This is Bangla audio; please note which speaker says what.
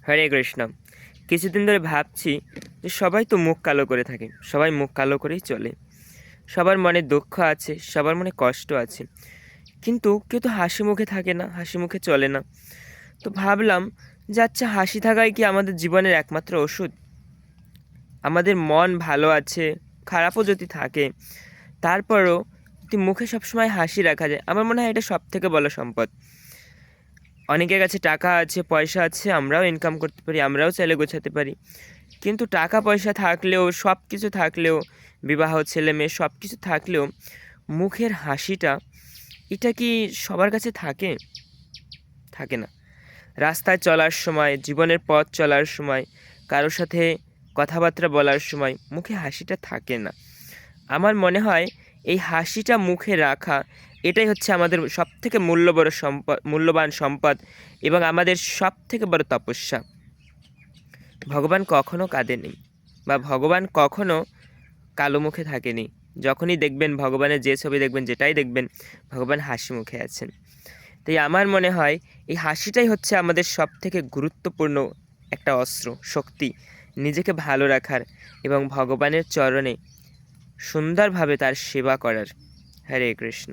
Speaker 1: হরে কৃষ্ণ। কিছুদিন ধরে ভাবছি যে সবাই তো মুখ কালো করে থাকে, সবাই মুখ কালো করেই চলে। সবার মনে দুঃখ আছে, সবার মনে কষ্ট আছে, কিন্তু কেউ তো হাসি মুখে থাকে না, হাসি মুখে চলে না। তো ভাবলাম যে আচ্ছা, হাসি থাকাই কি আমাদের জীবনের একমাত্র ওষুধ? আমাদের মন ভালো আছে, খারাপও যদি থাকে, তারপরও যদি মুখে সবসময় হাসি রাখা যায়, আমার মনে হয় এটা সব থেকে বড় সম্পদ। অনেকের কাছে টাকা আছে, পয়সা আছে, আমরাও ইনকাম করতে পারি, আমরাও চাইলে গোছাতে পারি, কিন্তু টাকা পয়সা থাকলেও, সব কিছু থাকলেও, বিবাহ, ছেলে মেয়ে সব কিছু থাকলেও মুখের হাসিটা, এটা কি সবার কাছে থাকে? থাকে না। রাস্তায় চলার সময়, জীবনের পথ চলার সময়, কারোর সাথে কথাবার্তা বলার সময় মুখে হাসিটা থাকে না। আমার মনে হয় এই হাসিটা মুখে রাখা, এটাই হচ্ছে আমাদের সবথেকে মূল্যবান সম্পদ এবং আমাদের সবথেকে বড় তপস্যা। ভগবান কখনো কাঁদেনি, বা ভগবান কখনো কালো মুখে থাকেনি। যখনই দেখবেন ভগবানের যে ছবি দেখবেন, যেটাই দেখবেন, ভগবান হাসি মুখে আছেন। তাই আমার মনে হয় এই হাসিটাই হচ্ছে আমাদের সবথেকে গুরুত্বপূর্ণ একটা অস্ত্র, শক্তি, নিজেকে ভালো রাখার এবং ভগবানের চরণে সুন্দরভাবে তার সেবা করার। হরে কৃষ্ণ।